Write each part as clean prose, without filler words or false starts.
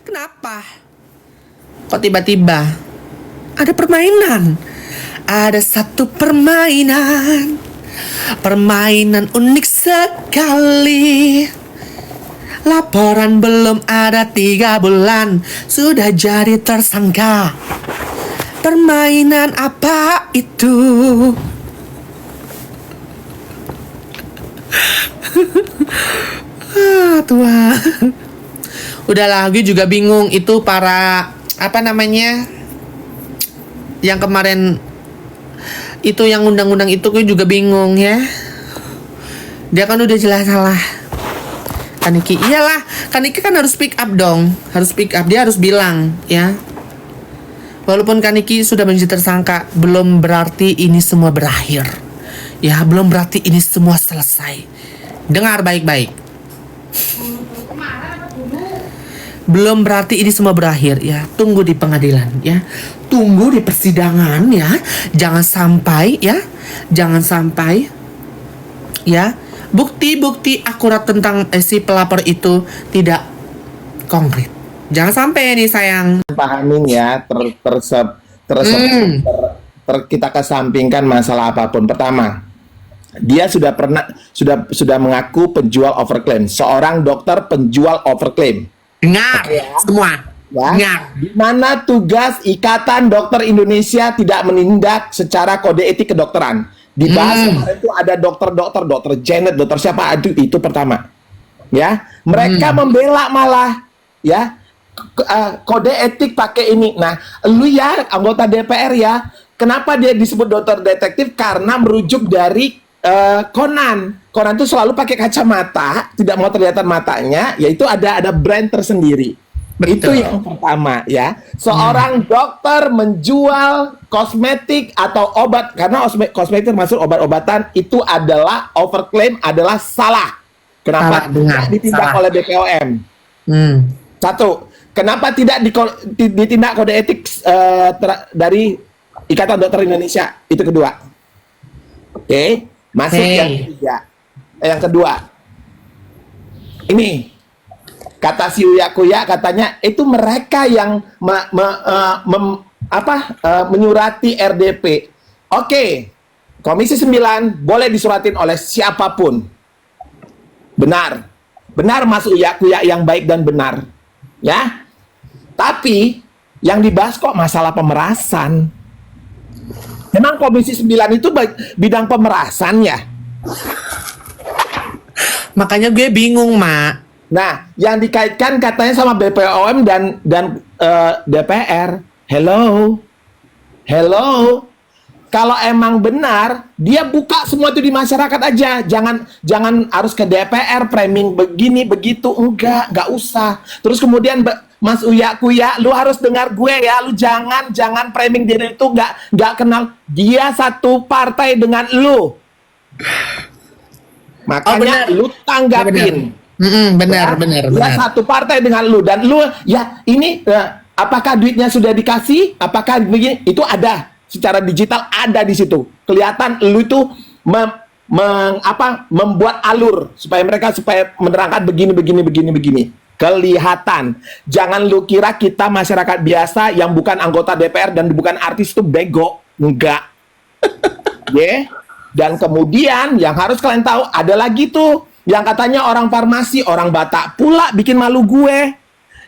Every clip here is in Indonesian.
Kenapa? Kok tiba-tiba ada permainan? Ada satu permainan. Permainan unik sekali. Laporan belum ada 3 bulan, sudah jadi tersangka. Permainan apa itu? Tuhan. Udahlah, gue juga bingung itu para apa namanya yang kemarin itu yang undang-undang itu, gue juga bingung ya. Dia kan udah jelas salah. Kaniki, iyalah, Kaniki kan harus speak up dong, harus speak up, dia harus bilang ya. Walaupun Kaniki sudah menjadi tersangka, belum berarti ini semua berakhir. Ya, belum berarti ini semua selesai. Dengar baik-baik. Belum berarti ini semua berakhir ya. Tunggu di pengadilan ya. Tunggu di persidangan ya. Jangan sampai ya. Jangan sampai ya. Bukti-bukti akurat tentang si pelapor itu tidak konkret. Jangan sampai nih sayang. Pahamin ya, kita kesampingkan masalah apapun. Pertama, dia sudah mengaku penjual overclaim. Seorang dokter penjual overclaim. Dengar semua. Ya. Dengar. Di mana tugas Ikatan Dokter Indonesia tidak menindak secara kode etik kedokteran. Dibahas kemarin itu ada dokter Janet, dokter siapa itu pertama. Ya, mereka membela malah ya kode etik pakai ini. Nah, lu ya anggota DPR ya, kenapa dia disebut dokter detektif? Karena merujuk dari Conan. Conan itu selalu pakai kacamata, tidak mau kelihatan matanya, yaitu ada brand tersendiri. Betul. Itu yang pertama ya. Seorang dokter menjual kosmetik atau obat, karena kosmetik termasuk obat-obatan, itu adalah overclaim, adalah salah. Kenapa tidak ditindak oleh BPOM? Satu, kenapa tidak ditindak kode etik dari Ikatan Dokter Indonesia? Itu kedua. Oke, masuk yang ketiga. Yang kedua, ini kata si Uya Kuya, katanya itu mereka yang menyurati RDP. Oke, Komisi 9 boleh disuratin oleh siapapun. Benar. Benar Mas Uya Kuya yang baik dan benar. Ya. Tapi yang dibahas kok masalah pemerasan. Memang Komisi 9 itu bidang pemerasan ya? Makanya gue bingung, Mak. Nah, yang dikaitkan katanya sama BPOM dan DPR. Hello. Kalau emang benar, dia buka semua itu di masyarakat aja. Jangan harus ke DPR framing begini begitu, enggak usah. Terus kemudian Mas Uya Kuya, lu harus dengar gue ya, lu jangan framing diri itu enggak kenal. Dia satu partai dengan lu. Makanya lu tanggapin. Benar. Ya satu partai dengan lu, dan lu ya ini apakah duitnya sudah dikasih? Apakah begini? Itu ada secara digital, ada di situ. Kelihatan lu itu membuat alur supaya menerangkan begini. Kelihatan. Jangan lu kira kita masyarakat biasa yang bukan anggota DPR dan bukan artis itu bego. Enggak. Yeah. Dan kemudian yang harus kalian tahu, ada lagi tuh yang katanya orang farmasi, orang Batak pula bikin malu gue.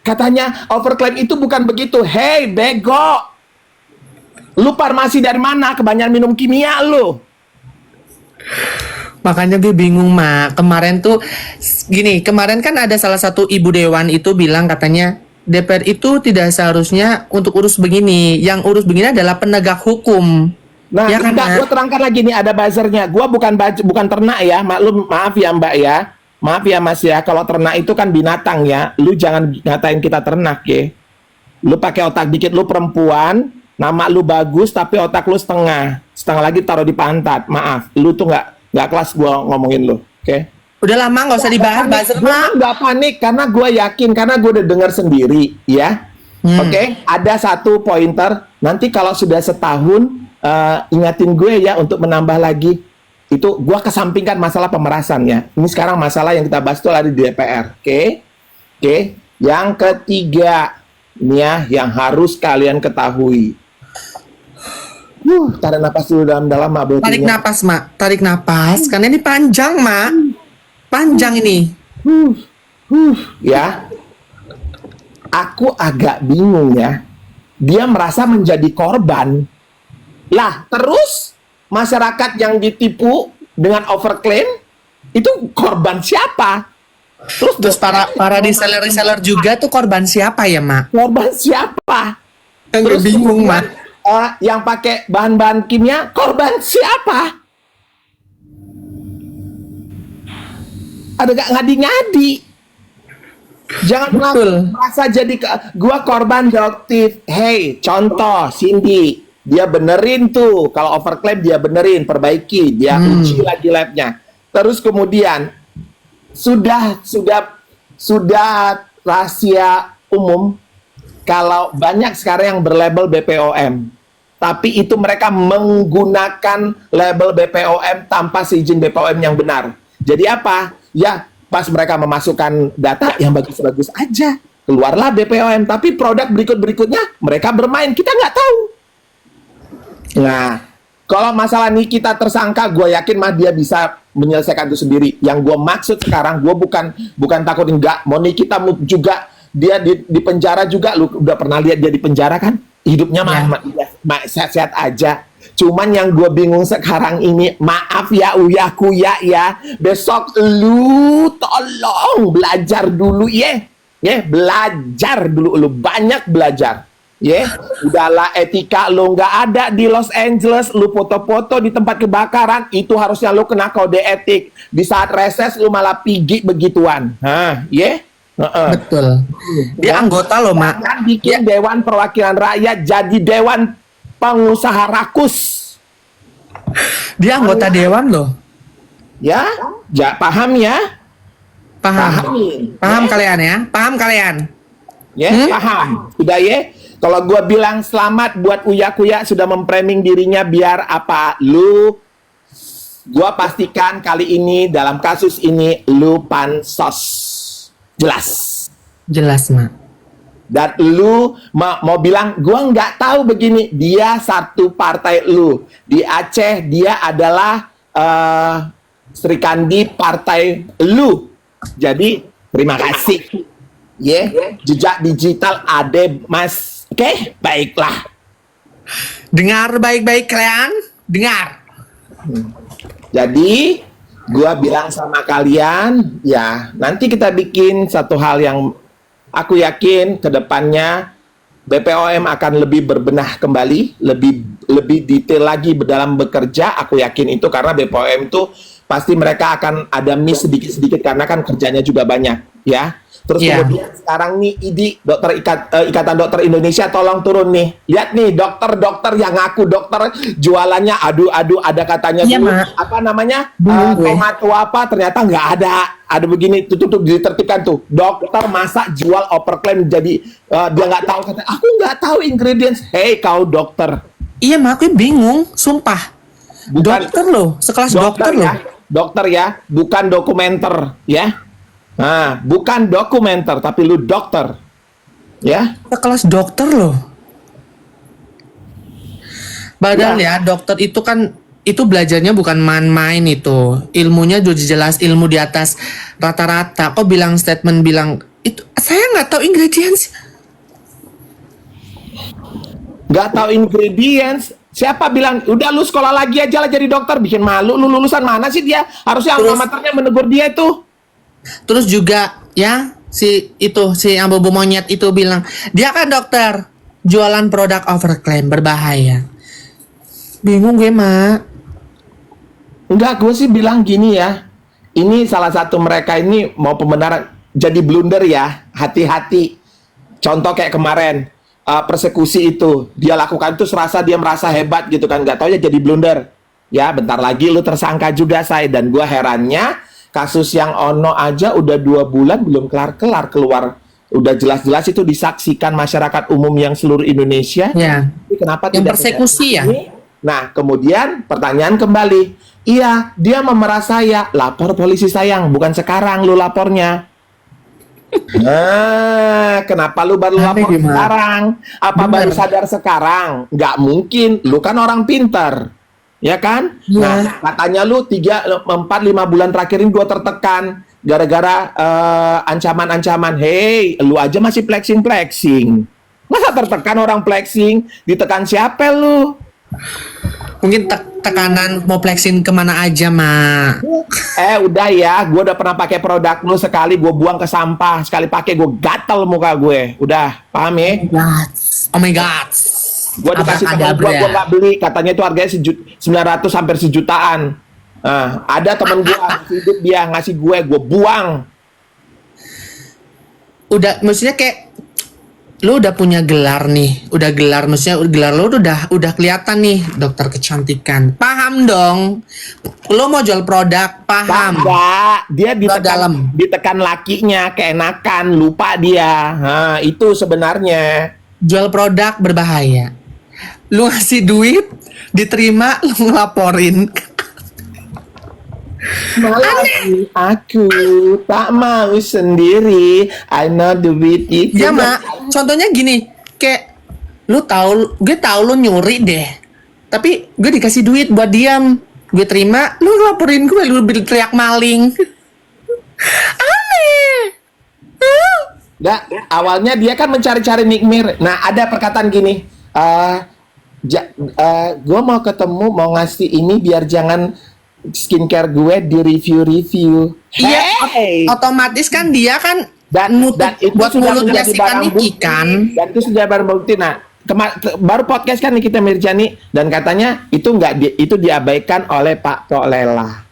Katanya overclaim itu bukan begitu. Hey, bego. Lu farmasi dari mana? Kebanyakan minum kimia lu. Makanya gue bingung, Mak. Kemarin kan ada salah satu ibu dewan itu bilang katanya DPR itu tidak seharusnya untuk urus begini. Yang urus begini adalah penegak hukum. Nah, ya kan, gue terangkan lagi nih, ada buzzernya. Gue bukan ternak ya, maaf ya Mbak ya, maaf ya Mas ya. Kalau ternak itu kan binatang ya, lu jangan ngatain kita ternak ya. Lu pakai otak dikit, lu perempuan, nama lu bagus tapi otak lu setengah lagi taruh di pantat. Maaf, lu tuh nggak kelas gue ngomongin lu, oke? Udah lama nggak usah dibahas buzzer. Gue nggak panik karena gue yakin, karena gue udah dengar sendiri ya. Oke, ada satu pointer. Nanti kalau sudah setahun, ingatin gue ya untuk menambah lagi. Itu gue kesampingkan masalah pemerasan ya. Ini sekarang masalah yang kita bahas itu ada di DPR. Oke. Yang ketiga, ini ya, yang harus kalian ketahui. Tarik napas dulu dalam-dalam, Mak. Tarik napas, Mak. Tarik napas. Karena ini panjang, Mak. Panjang ini. Ya. Aku agak bingung ya. Dia merasa menjadi korban. Lah, terus masyarakat yang ditipu dengan overclaim itu korban siapa? Terus para reseller juga tuh korban siapa ya, Mak? Korban siapa? Terus bingung, Mak. Yang pakai bahan-bahan kimia, korban siapa? Ada gak ngadi-ngadi? Jangan merasa jadi gua korban destruktif. Hey, contoh Cindy, dia benerin tuh kalau overclaim, dia benerin, perbaiki, dia uji lagi labnya. Terus kemudian sudah rahasia umum kalau banyak sekarang yang berlabel BPOM, tapi itu mereka menggunakan label BPOM tanpa seizin BPOM yang benar. Jadi apa? Ya, pas mereka memasukkan data yang bagus-bagus aja, keluarlah BPOM, tapi produk berikutnya mereka bermain, kita nggak tahu. Nah, kalau masalah ini kita tersangka, gue yakin mah dia bisa menyelesaikan itu sendiri. Yang gue maksud sekarang, gue bukan takut, enggak. Mau Nikita juga dia di penjara juga. Lu udah pernah lihat dia di penjara kan? Hidupnya sehat-sehat aja. Cuman yang gue bingung sekarang ini, maaf ya Uya Kuya ya, besok lu tolong belajar dulu ya, belajar dulu, lu banyak belajar. Udahlah, etika lu nggak ada di Los Angeles, lu foto-foto di tempat kebakaran, itu harusnya lu kena kode etik. Di saat reses lu malah pigi begituan. Betul. Dia anggota loh, Mak. Jangan bikin Dewan Perwakilan Rakyat jadi Dewan Pengusaha Rakus. Dia anggota dewan loh. Ya, paham ya? Paham kalian ya? Paham kalian? Paham. Sudah ya? Kalau gua bilang selamat buat Uya Kuya sudah memframing dirinya biar apa? Gua pastikan kali ini dalam kasus ini lu pansos. Jelas, Mak. Dan lu mau bilang gua nggak tahu begini, dia satu partai lu. Di Aceh dia adalah Sri Kandi partai lu. Jadi terima kasih. Jejak digital ade Mas. Oke, baiklah. Dengar baik-baik kalian, dengar. Jadi, gua bilang sama kalian, ya, nanti kita bikin satu hal yang aku yakin ke depannya BPOM akan lebih berbenah kembali, lebih detail lagi dalam bekerja. Aku yakin itu karena BPOM itu pasti mereka akan ada miss sedikit-sedikit karena kan kerjanya juga banyak, ya. Terus kemudian sekarang nih Ikatan Dokter Indonesia tolong turun nih. Lihat nih dokter-dokter yang ngaku dokter jualannya adu ada katanya apa namanya? Tomat apa ternyata nggak ada. Ada begini tuh ditertibkan tuh. Dokter masa jual overclaim jadi dia nggak tahu kata aku nggak tahu ingredients. Hey kau dokter. Iya, Mak, aku bingung, sumpah. Bukan, dokter loh, sekelas dokter ya, loh. Dokter ya, bukan dokumenter ya. Nah, bukan dokumenter, tapi lu dokter. Ya. Kelas dokter loh. Padahal ya, dokter itu kan, itu belajarnya bukan main-main itu. Ilmunya udah jelas, ilmu di atas rata-rata. Kok bilang statement bilang, itu saya nggak tahu ingredients. Nggak tahu ingredients. Siapa bilang, udah lu sekolah lagi aja lah jadi dokter. Bikin malu, lu lulusan mana sih dia? Harusnya alma-maternya menegur dia itu. Terus juga ya si yang bobo monyet itu bilang dia kan dokter jualan produk overclaim berbahaya. Bingung gue, Mak. Enggak, gue sih bilang gini ya. Ini salah satu mereka ini mau pembenaran jadi blunder ya. Hati-hati. Contoh kayak kemarin persekusi itu dia lakukan itu serasa dia merasa hebat gitu kan, nggak tahu ya jadi blunder. Ya bentar lagi lu tersangka juga say. Dan gue herannya kasus yang Ono aja udah 2 bulan belum kelar keluar. Udah jelas-jelas itu disaksikan masyarakat umum yang seluruh Indonesia. Ya. Kenapa yang tidak persekusi ya? Nah, kemudian pertanyaan kembali. Iya, dia memerah saya. Lapor polisi sayang, bukan sekarang lu lapornya. Nah, kenapa lu baru Aneh lapor gimana? sekarang? Apa Bener. baru sadar sekarang? Nggak mungkin, lu kan orang pintar. Ya kan? Iya. Nah, katanya lu 3, 4, 5 bulan terakhir ini gua tertekan gara-gara ancaman-ancaman. Hey, lu aja masih flexing-flexing. Masa tertekan orang flexing? Ditekan siapa lu? Mungkin tekanan mau flexing kemana aja, Mak. Udah ya, gue udah pernah pakai produk lu sekali, gue buang ke sampah, sekali pakai gue gatel muka gue. Udah, paham ya? Oh my god. Gue dikasih teman gue nggak beli, katanya itu harganya 900 hampir sejutaan. Nah, ada temen gue masih hidup, dia ngasih gue buang. Udah, maksudnya kayak lu udah punya gelar nih, maksudnya gelar lu udah kelihatan nih, dokter kecantikan. Paham dong. Lu mau jual produk, paham. Enggak, dia Dalam. ditekan lakinya, keenakan, lupa dia. Nah, itu sebenarnya. Jual produk berbahaya. Lu ngasih duit, diterima, lu ngelaporin. Malah aku tak mau sendiri. I know the beat itu. Ya, Mak. Contohnya gini, kayak gue tahu lu nyuri deh. Tapi gue dikasih duit buat diam. Gue terima, lu laporin gue, lu teriak maling. Aneh. Nggak, awalnya dia kan mencari-cari nikmir. Nah, ada perkataan gini. Gue mau ketemu, mau ngasih ini biar jangan skincare gue di review-review. Iya, Hey! otomatis kan dia kan Dan itu buat sudah mulutnya menjadi si barang Kaniki bukti. kan. Dan itu sudah barang bukti. Nah, baru podcast kan nih kita Mirjani, dan katanya itu diabaikan oleh Pak Tolela.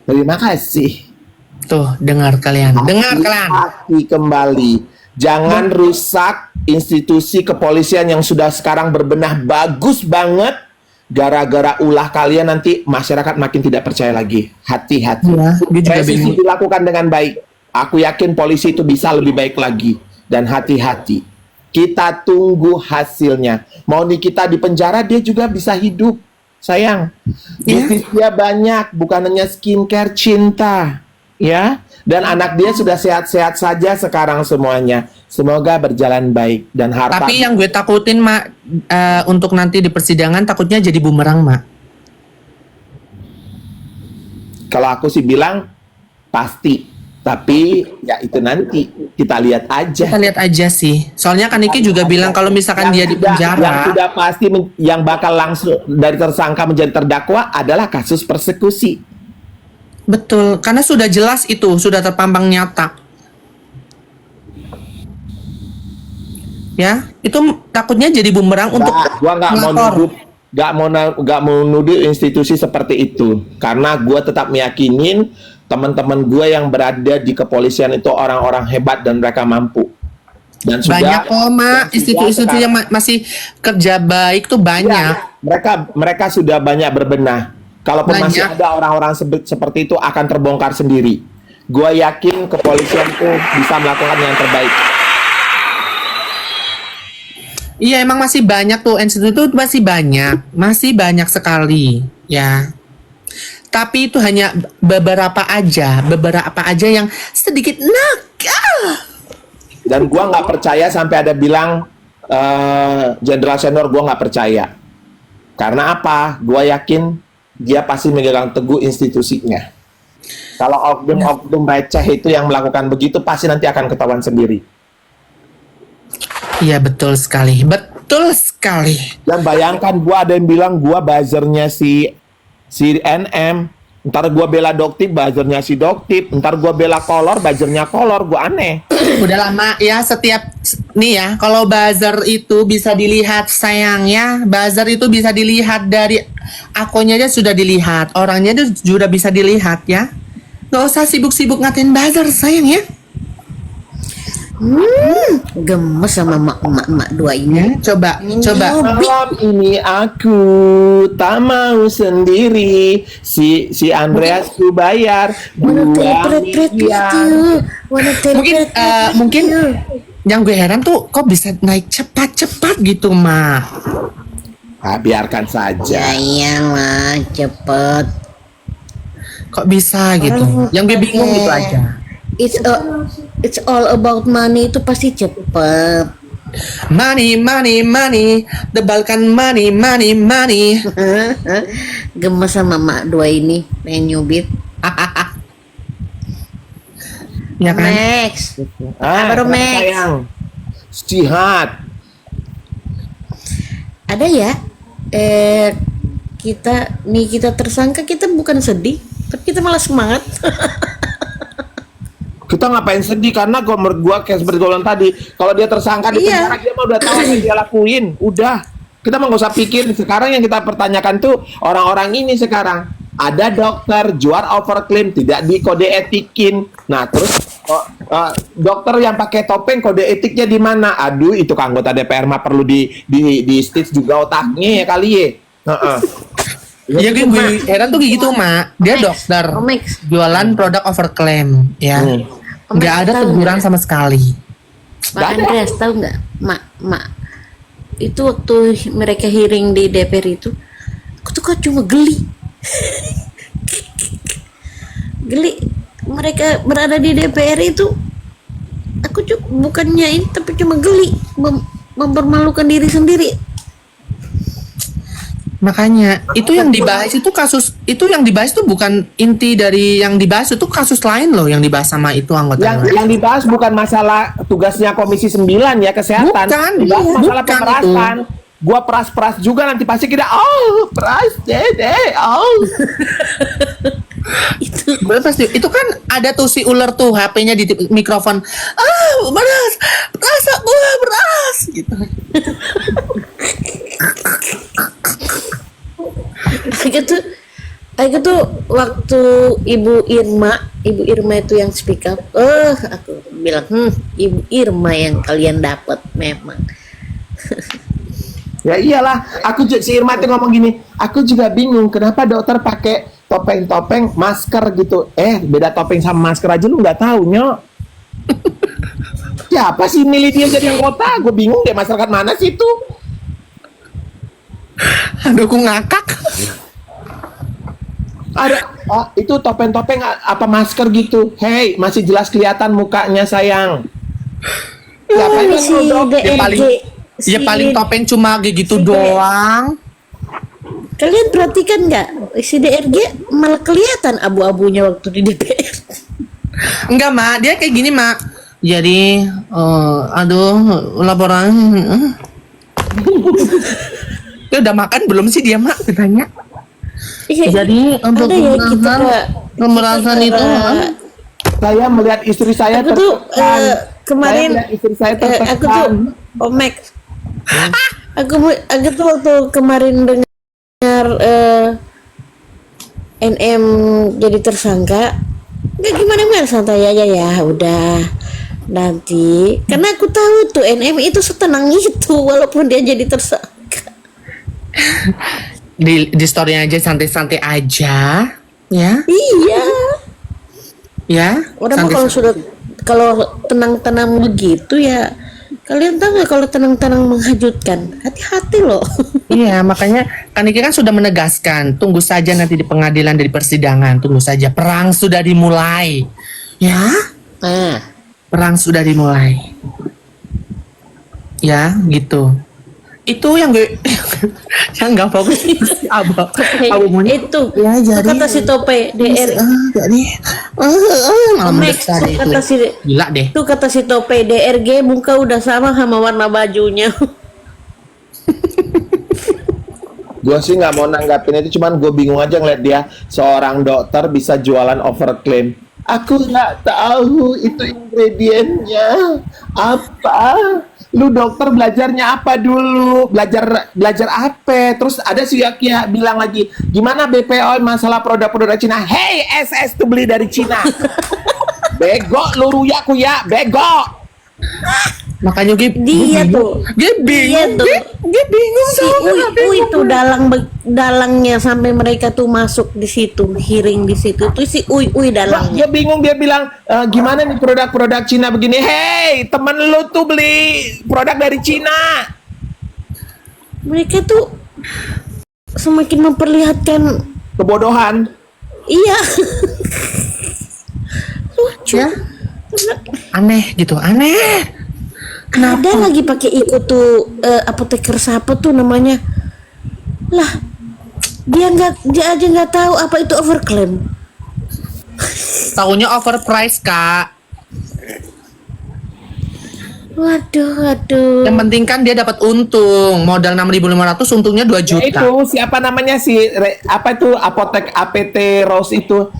Terima kasih. Tuh, dengar kalian. Hati kembali. Jangan rusak institusi kepolisian yang sudah sekarang berbenah bagus banget. Gara-gara ulah kalian nanti masyarakat makin tidak percaya lagi. Hati-hati. Iya, gue juga Revisi bingung. dilakukan dengan baik. Aku yakin polisi itu bisa lebih baik lagi. Dan hati-hati. Kita tunggu hasilnya. Mau Nikita di penjara, dia juga bisa hidup. Sayang. Bisnis dia banyak. Bukan hanya skincare, cinta. Ya. Dan anak dia sudah sehat-sehat saja sekarang semuanya. Semoga berjalan baik. Dan harta. Tapi yang gue takutin, Mak, untuk nanti di persidangan takutnya jadi bumerang, Mak. Kalau aku sih bilang pasti. Tapi ya itu nanti kita lihat aja. Kita lihat aja sih. Soalnya kan Niki juga bilang kalau misalkan dia di Yang penjara, sudah pasti yang bakal langsung dari tersangka menjadi terdakwa adalah kasus persekusi. betul, karena sudah jelas itu, sudah terpampang nyata. Ya, itu takutnya jadi bumerang untuk Gua nggak mau melapor. nuduh, nggak mau nuduh institusi seperti itu, karena gua tetap meyakinin teman-teman gua yang berada di kepolisian itu orang-orang hebat dan mereka mampu. Dan Banyak kok, Mak, dan sudah institusi yang masih kerja baik tuh banyak. Ya, mereka sudah banyak berbenah. Kalaupun masih Banyak. ada orang-orang seperti itu akan terbongkar sendiri. Gua yakin kepolisian tuh bisa melakukan yang terbaik. Iya, emang masih banyak tuh institusi itu masih banyak sekali, ya. Tapi itu hanya beberapa aja yang sedikit nakal. Dan gua nggak percaya sampai ada bilang jenderal senior, gua nggak percaya. Karena apa? Gua yakin dia pasti memegang teguh institusinya. Kalau oknum receh itu yang melakukan begitu, pasti nanti akan ketahuan sendiri. Iya, betul sekali. Betul sekali. Dan bayangkan gua ada yang bilang gua buzzernya si NM, ntar gua bela Doktip, buzzernya si Doktip, ntar gua bela Kolor, buzzernya Kolor, gua aneh. Udah lama ya, setiap nih ya, kalau buzzer itu bisa dilihat, sayang ya. Buzzer itu bisa dilihat dari akunnya aja sudah dilihat, orangnya itu sudah bisa dilihat ya. Gak usah sibuk-sibuk ngatain buzzer, sayang ya. Gemes sama emak-emak dua ini. Coba. Malam ini aku tak mau sendiri. Si Andreas ku bayar Wanna dua telepret miliar. Mungkin yang gue heran tuh kok bisa naik cepat-cepat gitu, Ma. Ah, biarkan saja. Ya iyalah, cepet. Kok bisa gitu? Yang gue bingung gitu aja. it's all about money itu pasti cepet. Money, money, money, tebalkan money, money, money. Gemes sama mak dua ini pengen nyubit. Ya kan? Max, baru kenapa Max. sayang? Jihad. Ada ya? Kita tersangka, kita bukan sedih, tapi kita malah semangat. Kita ngapain sedih, karena menurut gua kayak seperti gua bilang tadi, kalau dia tersangka di Iya. penjara, dia mah udah tahu apa yang dia lakuin. Udah, kita mah nggak usah pikir. Sekarang yang kita pertanyakan tuh orang-orang ini sekarang. Ada dokter jual overclaim, tidak di kode etikin. Nah terus dokter yang pakai topeng, kode etiknya di mana? Aduh, itu ke anggota DPR mah perlu di stitch juga otaknya ya kali ya. Iya, gue heran tuh kayak gitu, Mak. Dia dokter, Max. jualan produk overclaim, ya. Nggak ada Tahu teguran nggak? sama sekali. Mak Andreas tahu nggak? Mak itu waktu mereka hearing di DPR itu, aku tuh kok cuma geli. Geli mereka berada di DPR itu, aku bukannya ini tapi cuma geli, mempermalukan diri sendiri. Makanya itu yang dibahas itu kasus itu yang dibahas itu bukan inti dari yang dibahas, itu kasus lain loh yang dibahas sama itu anggota. Yang dibahas bukan masalah tugasnya Komisi 9 ya, kesehatan. Bukan, Dibahas iya, masalah bukan pemerasan. Gua peras-peras juga nanti pasti kita peras dede Bener pasti. Itu kan ada tuh si ular tuh HP-nya di mikrofon. Beras, rasa gua beras gitu. Aku tuh waktu Ibu Irma itu yang speak up, aku bilang, Ibu Irma yang kalian dapat memang. Ya iyalah, si Irma tuh ngomong gini, aku juga bingung kenapa dokter pakai topeng-topeng masker gitu. Beda topeng sama masker aja lu nggak tahu, Nyok. Siapa sih milih dia jadi anggota? Gue bingung deh, masyarakat mana sih itu? Aduh, aku ngakak. Ada itu topeng-topeng apa masker gitu. Hey, masih jelas kelihatan mukanya sayang. Siapa yang Si mau dok? DRG, Ya paling topeng cuma kayak gitu doang. Kalian perhatikan nggak, si DRG malah kelihatan abu-abunya waktu di DPR. Enggak, Mak, dia kayak gini, Mak. Jadi laporan. Dia udah makan belum sih dia, Mak? Ditanya. Jadi untuk ada ya pemerasan itu Saya melihat istri saya aku tuh kemarin Saya melihat istri saya tertekan. aku tuh Max, aku tuh waktu kemarin dengar NM jadi tersangka, nggak gimana santai aja ya, udah nanti, karena aku tahu tuh NM itu setenang itu walaupun dia jadi tersangka. di story aja santai-santai aja, ya. Iya. Ya. Udah mah kalau tenang-tenang begitu ya, kalian tahu nggak kalau tenang-tenang menghajutkan, hati-hati loh. Iya, makanya Kaniki kan sudah menegaskan, tunggu saja nanti di pengadilan, dari persidangan, tunggu saja, perang sudah dimulai. Ya, perang sudah dimulai. Ya, gitu. Itu yang gue yang nggak fokus abang Itu ya, jadi kata si Tope DR. Jadi malah Max, mendesak deh itu. kata si Gila deh. itu kata si Tope, DRG muka udah sama warna bajunya. Gue sih nggak mau nanggapin itu, cuman gue bingung aja ngeliat dia seorang dokter bisa jualan overclaim. Aku nggak tahu itu ingredientnya apa. Lu dokter belajarnya apa dulu? Belajar apa? Terus ada si Yakia bilang lagi, gimana BPO masalah produk-produk Cina? Hey, SS tuh beli dari Cina. Bego lu ruyaku ya, bego. Makanya gue Dia bingung. tuh. Gue bingung. Dia tuh. Gue bingung Si Uy tuh dalangnya sampai mereka tuh masuk di situ, hearing di situ tuh si Uy dalangnya. Dia bingung, dia bilang, gimana nih produk-produk Cina begini? Hey, temen lu tuh beli produk dari Cina. Mereka tuh semakin memperlihatkan, Kebodohan. iya. Lucu. Ya, Aneh gitu, aneh. Kenapa? Ada lagi pakai ikut tuh apoteker siapa tuh namanya? Lah, dia aja nggak tahu apa itu overclaim. Taunya overpriced, Kak. Waduh. Yang penting kan dia dapat untung. Modal 6.500, untungnya 2 Ya juta. itu siapa namanya apa itu apotek APT Rose itu?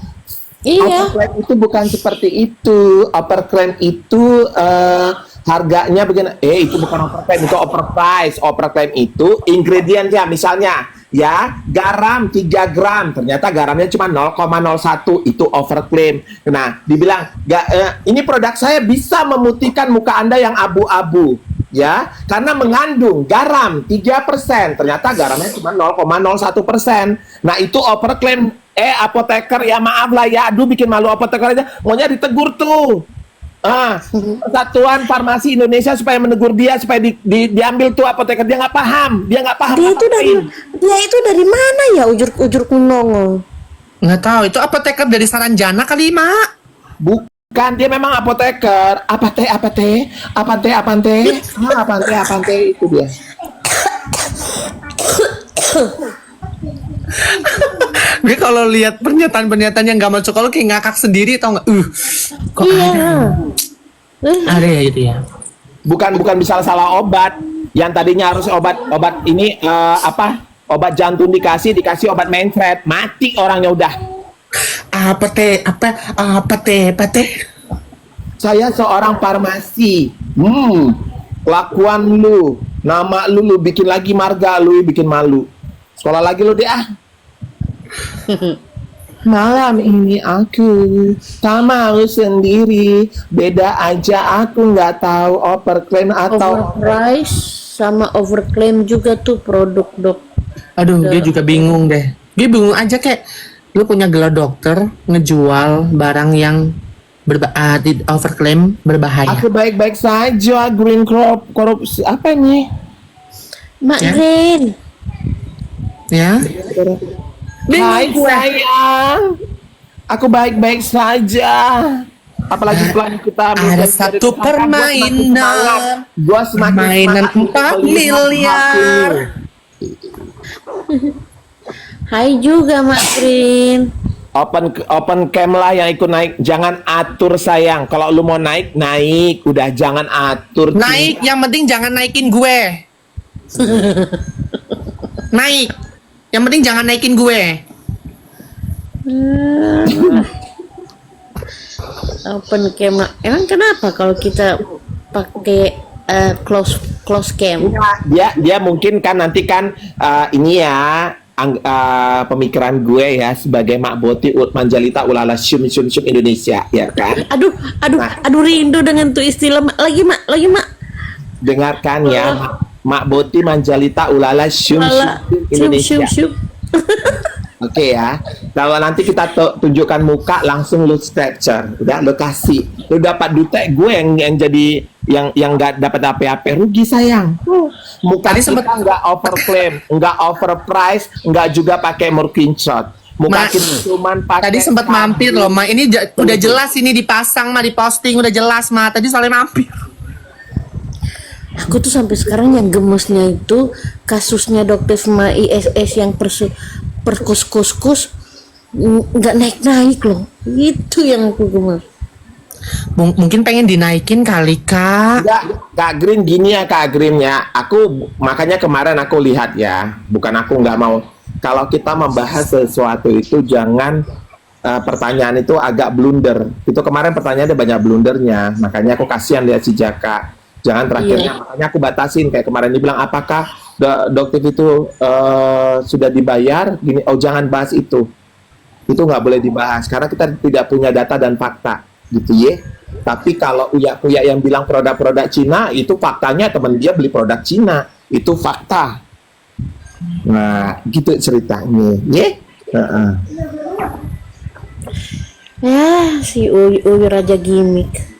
Iya. Overclaim itu bukan seperti itu. Overclaim itu harganya begini. Itu bukan overclaim, itu overprice. Overclaim itu ingredientnya misalnya ya garam 3 gram, ternyata garamnya cuma 0,01, itu overclaim. Nah, dibilang ini produk saya bisa memutihkan muka Anda yang abu-abu. Ya, karena mengandung garam 3%, ternyata garamnya cuma 0,01%. Nah, itu overclaim. Apoteker, ya maaf lah ya, aduh bikin malu apoteker aja, maunya ditegur tuh. Persatuan Farmasi Indonesia supaya menegur dia, supaya diambil tuh apoteker. Dia nggak paham. Dia itu dari mana ya ujur kunong? Nggak tahu, itu apoteker dari Saranjana kali, Mak. Bukan, dia memang apoteker. Apante itu dia. Gue kalau lihat pernyataan-pernyataan yang gak masuk kalau kayak ngakak sendiri, tau nggak? Kok Iya. ada ya gitu ya? Bukan salah obat. Yang tadinya harus obat ini obat jantung dikasih obat mainfred, mati orangnya udah. Apa teh? Saya seorang farmasi. Kelakuan lu, nama lu bikin lagi marga lu bikin malu. Sekolah lagi lu deh Malam ini aku tak mau sendiri, beda aja aku nggak tahu overclaim atau Overprice sama overclaim juga tuh produk dok. Aduh, gue juga bingung deh. Gue bingung aja kayak lu punya gelar dokter ngejual barang yang overclaim berbahaya. aku baik-baik saja. Green korupsi apa ini? Mak Ya. Green. Ya. Hai sayang, aku baik-baik saja. Apalagi setelah kita Ada satu permainan. Gua semakin Permainan semangat 4 miliar. Hai juga Mak Green. Open cam lah yang ikut naik. Jangan atur sayang. Kalau lu mau naik, udah jangan atur. Naik, yang penting jangan naikin gue. Naik. Yang penting jangan naikin gue. Open cam. Emang kenapa kalau kita pakai close cam? Dia mungkin kan nanti kan ini ya pemikiran gue ya sebagai Mak Boti Manjalita Ulala Syum Indonesia ya kan. Aduh rindu dengan tuh istilah lagi mak. Dengarkan ya Mak Boti Manjalita Ulala Syum Indonesia. Oke ya. Kalau nanti kita tunjukkan muka langsung lu capture, udah lu kasih. Lu dapat duit gue yang jadi yang nggak dapat apa-apa, rugi sayang. Muka Tadi kita sempet- nggak overclaim, nggak overprice, nggak juga pakai screenshot. Muka kita cuman pakai. Tadi sempat mampir loh, Ma. Ini udah jelas ini dipasang, Ma, diposting udah jelas, Ma. Tadi soalnya mampir. Aku tuh sampai sekarang yang gemesnya itu kasusnya dokter sama ISS yang perkus nggak naik loh. Itu yang aku gemes. Mungkin pengen dinaikin kali, Kak. Enggak, Kak Green gini ya Kak Green ya. Aku makanya kemarin aku lihat ya, bukan aku nggak mau. Kalau kita membahas sesuatu itu jangan pertanyaan itu agak blunder. Itu kemarin pertanyaannya banyak blundernya. Makanya aku kasihan lihat si Jaka. Jangan terakhirnya, makanya aku batasin kayak kemarin dibilang apakah dokter itu sudah dibayar? Gini, jangan bahas itu. Itu nggak boleh dibahas karena kita tidak punya data dan fakta, gitu ya. Tapi kalau uyak-uyak yang bilang produk-produk Cina itu faktanya teman dia beli produk Cina, itu fakta. Nah, gitu ceritanya, ya. Ya, si Uyu Raja gimmick.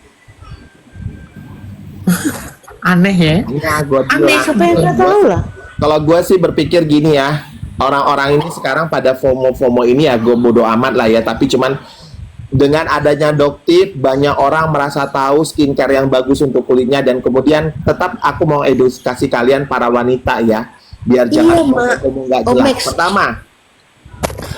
Aneh ya. Nah, gua Aneh, bilang, Siapa yang nggak tahu lah. kalau gue sih berpikir gini ya, orang-orang ini sekarang pada FOMO ini ya gue bodo amat lah ya, tapi cuman dengan adanya Doktif, banyak orang merasa tahu skincare yang bagus untuk kulitnya, dan kemudian tetap aku mau edukasi kalian para wanita ya, biar jangan Mak. nggak Oh, jelas. Max. Pertama,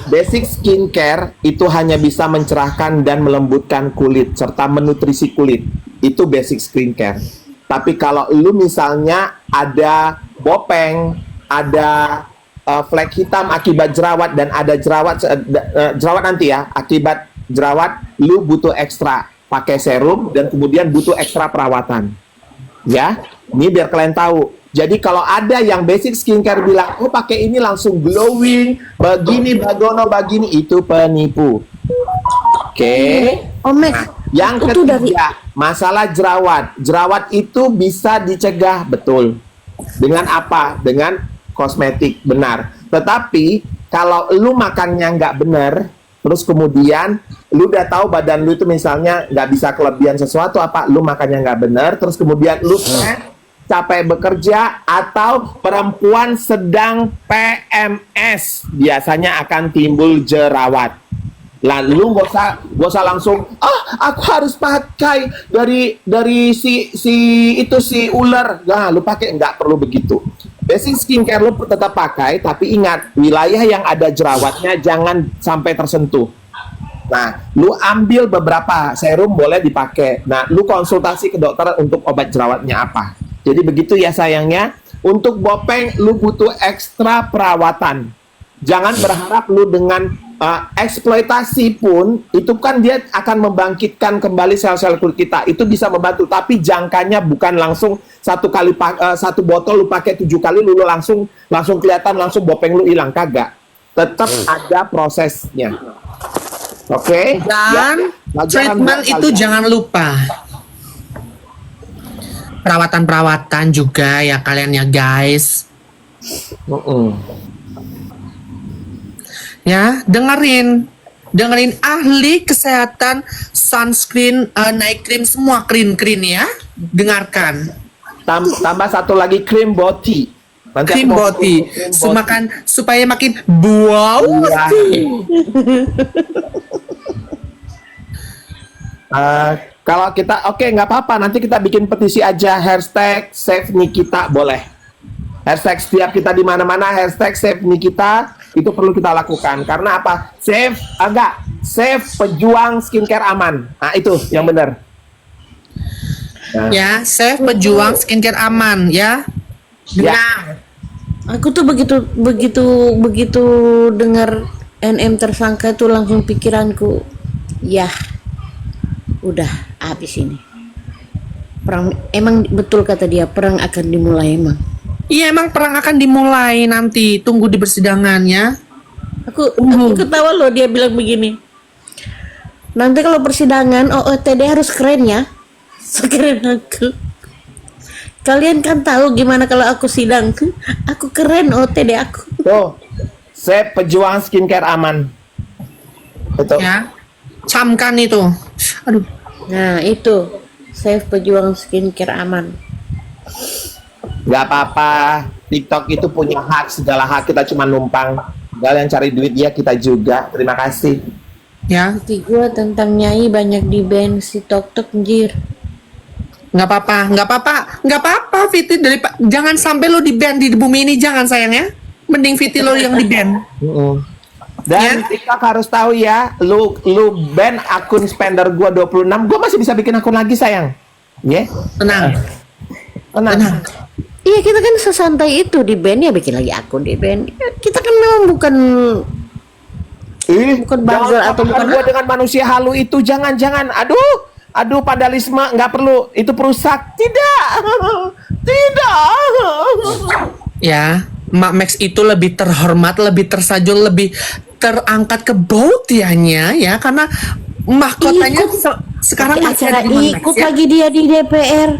basic skincare itu hanya bisa mencerahkan dan melembutkan kulit serta menutrisi kulit. Itu basic skincare. Tapi kalau lu misalnya ada bopeng, ada flek hitam akibat jerawat, dan ada jerawat nanti ya, akibat jerawat, lu butuh ekstra pakai serum dan kemudian butuh ekstra perawatan. Ya, ini biar kalian tahu. Jadi kalau ada yang basic skincare bilang, oh pakai ini langsung glowing, begini, bagono, begini, itu penipu. Oke. Oh Max, Yang itu dari ketiga, masalah jerawat. Jerawat itu bisa dicegah, betul. Dengan apa? Dengan kosmetik, benar. Tetapi kalau lu makannya nggak benar, terus kemudian lu udah tahu badan lu itu misalnya nggak bisa kelebihan sesuatu, apa lu makannya nggak benar, terus kemudian lu capek bekerja, atau perempuan sedang PMS, biasanya akan timbul jerawat. Lalu gak usah langsung, aku harus pakai dari si ular. Nah, lu pakai, nggak perlu begitu. Basic skincare lu tetap pakai, tapi ingat, wilayah yang ada jerawatnya jangan sampai tersentuh. Nah, lu ambil beberapa serum boleh dipakai. Nah, lu konsultasi ke dokter untuk obat jerawatnya apa. Jadi begitu ya sayangnya. Untuk bopeng, lu butuh ekstra perawatan. Jangan berharap lu dengan eksploitasi pun, itu kan dia akan membangkitkan kembali sel-sel kulit kita. Itu bisa membantu, tapi jangkanya bukan langsung satu botol lu pakai 7 kali, lu langsung kelihatan, langsung bopeng lu hilang. Kagak. Tetap ada prosesnya. Oke? Dan Ya, treatment itu jangan lupa. Perawatan-perawatan juga ya kalian ya guys. Ya, dengerin ahli kesehatan, sunscreen, night cream, semua krin ya. Dengarkan. Tambah satu lagi cream body. Nanti Cream aku mau body, cream body. supaya makin wow. Iya. Kalau kita nggak apa-apa, nanti kita bikin petisi aja, hashtag save Nikita, boleh. Hashtag setiap kita di mana-mana, hashtag save Nikita, itu perlu kita lakukan. Karena apa? Save pejuang skincare aman. Nah, itu yang benar. Nah. Ya, save pejuang skincare aman ya. Ya. Dengar. aku tuh begitu dengar NM tersangka itu langsung pikiranku, ya udah habis ini. Perang, emang betul kata dia, perang akan dimulai emang. Iya, emang perang akan dimulai nanti. Tunggu di persidangan ya. Aku ketawa loh, dia bilang begini. Nanti kalau persidangan OOTD harus keren ya. Sekeren aku. Kalian kan tahu gimana kalau aku sidang. Aku keren OOTD aku. Tuh, save pejuang skincare aman. Betul. Ya. Camkan itu. Aduh. Nah, itu. Save pejuang skincare aman. Nggak apa-apa, TikTok itu punya hak, segala hak, kita cuma numpang. Kalian cari duit ya, kita juga. Terima kasih. Ya. Hati gua tentang Nyai banyak di ban si TikTok anjir. Nggak apa-apa, Fiti, jangan sampai lo di ban di bumi ini, jangan sayang ya. Mending Fiti lo yang di ban. Dan TikTok harus tahu ya, lu ban akun spender gua 26, gua masih bisa bikin akun lagi sayang. Ya. Tenang. Iya, kita kan sesantai itu di ban ya, bikin lagi akun di ban. Kita kan memang bukan buzzer atau bukan gua dengan manusia halu itu, jangan. Aduh, padalisme nggak perlu, itu perusak. Tidak. Ya, Mak Max itu lebih terhormat, lebih tersajul, lebih terangkat ke bautiannya ya, karena mahkotanya sekarang pakai masih acara ada di Mak Max, ikut ya. lagi dia di DPR.